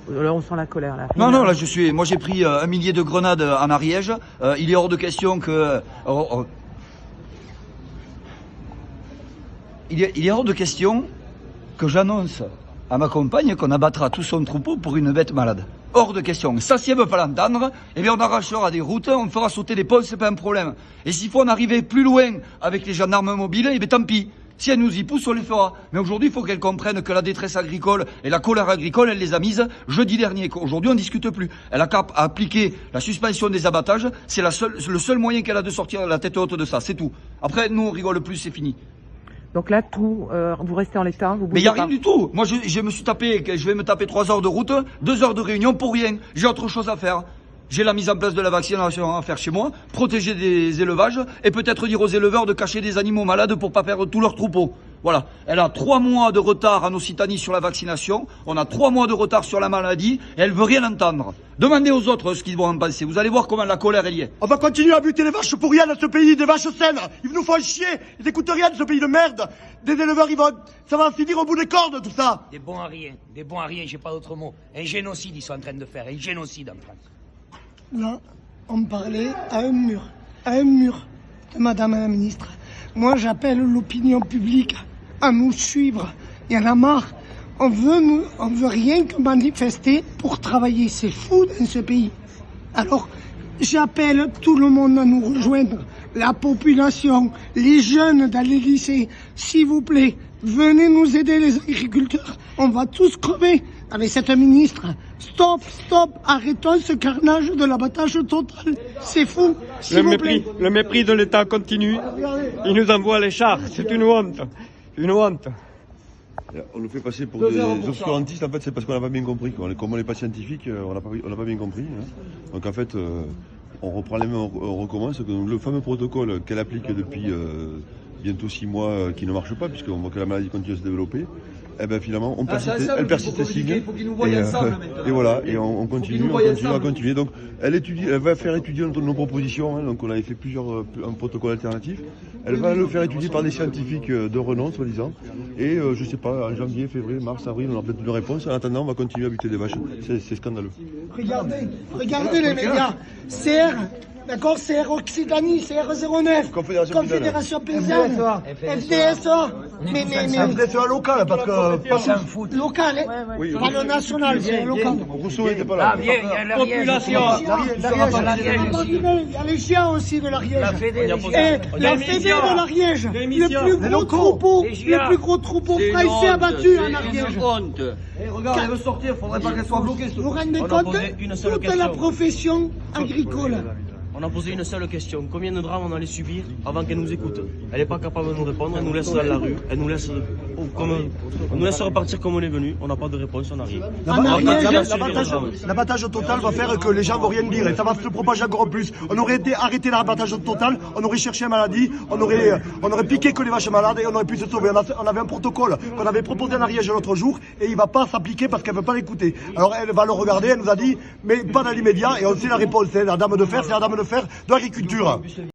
Là, on sent la colère. Là. Non, non, là, moi, j'ai pris 1 millier de grenades en Ariège. Il est hors de question que... Il est hors de question que j'annonce à ma compagne qu'on abattra tout son troupeau pour une bête malade. Hors de question. Ça, si elle ne veut pas l'entendre, eh bien, on arrachera des routes, on fera sauter des ponts, c'est pas un problème. Et s'il faut en arriver plus loin avec les gendarmes mobiles, eh bien, tant pis. Si elle nous y pousse, on les fera. Mais aujourd'hui, il faut qu'elle comprenne que la détresse agricole et la colère agricole, elle les a mises jeudi dernier. Aujourd'hui, on ne discute plus. Elle a qu'à appliquer la suspension des abattages. C'est le seul moyen qu'elle a de sortir la tête haute de ça. C'est tout. Après, nous, on rigole plus, c'est fini. Donc là, vous restez en l'état, vous bougez. Mais il n'y a rien du tout. Moi, je vais me taper 3 heures de route, 2 heures de réunion pour rien. J'ai autre chose à faire. J'ai la mise en place de la vaccination à faire chez moi, protéger des élevages et peut-être dire aux éleveurs de cacher des animaux malades pour pas perdre tous leurs troupeaux. Voilà. Elle a 3 mois de retard en Occitanie sur la vaccination. On a 3 mois de retard sur la maladie et elle veut rien entendre. Demandez aux autres ce qu'ils vont en penser. Vous allez voir comment la colère elle y est. On va continuer à buter les vaches pour rien dans ce pays, des vaches saines. Ils nous font chier. Ils n'écoutent rien de ce pays de merde. Des éleveurs, ça va finir au bout des cordes, tout ça. Des bons à rien, j'ai pas d'autre mot. Un génocide, ils sont en train de faire, un génocide en France. Là, on me parlait à un mur de Madame la Ministre. Moi, j'appelle l'opinion publique à nous suivre. Il y en a marre. On veut rien que manifester pour travailler. C'est fou dans ce pays. Alors, j'appelle tout le monde à nous rejoindre. La population, les jeunes dans les lycées. S'il vous plaît, venez nous aider les agriculteurs. On va tous crever avec cette ministre. Stop, arrêtons ce carnage de l'abattage total. C'est fou, Le mépris de l'État continue. Il nous envoie les chars. C'est une honte. Une honte. On nous fait passer pour des obscurantistes, en fait, c'est parce qu'on n'a pas bien compris. Comme on n'est pas scientifique, on n'a pas bien compris. Hein. Donc en fait, on reprend les mains, on recommence. Le fameux protocole qu'elle applique depuis bientôt 6 mois, qui ne marche pas, puisqu'on voit que la maladie continue à se développer, eh ben finalement, elle persiste signe. Et voilà, et on continue. Donc elle va faire étudier nos propositions. Hein, donc on avait fait un protocole alternatif. Elle va le faire étudier par des scientifiques de renom, soi-disant. Et je sais pas, en janvier, février, mars, avril, on aura peut-être une réponse. En attendant, on va continuer à buter des vaches. C'est scandaleux. Regardez les médias. CR, d'accord, CR Occitanie, CR 09, Confédération Paysanne, FDSA. Mais FDSA local, parce que... Local, hein. Oui, pas le national, c'est local. Rousseau n'était pas là. Population. Il y a les chiens aussi de l'Ariège. La Fédé de l'Ariège. Le plus gros troupeau français abattu en Ariège. Regarde, elle veut sortir, faudrait pas qu'elle soit bloquée. Vous vous rendez compte? Toute la profession agricole. On a posé une seule question. Combien de drames on allait subir avant qu'elle nous écoute? Elle n'est pas capable de nous répondre, elle nous laisse dans la rue, elle nous laisse repartir comme on est venu, on n'a pas de réponse, on n'a rien. L'abattage total va faire que les gens vont rien dire et ça va se propager encore plus. On aurait arrêté l'abattage total, on aurait cherché la maladie, on aurait piqué que les vaches malades et on aurait pu se sauver. On avait un protocole qu'on avait proposé en Ariège l'autre jour et il ne va pas s'appliquer parce qu'elle ne veut pas l'écouter. Alors elle va le regarder, elle nous a dit, mais pas dans l'immédiat et on sait la réponse, c'est la dame de fer, de l'agriculture.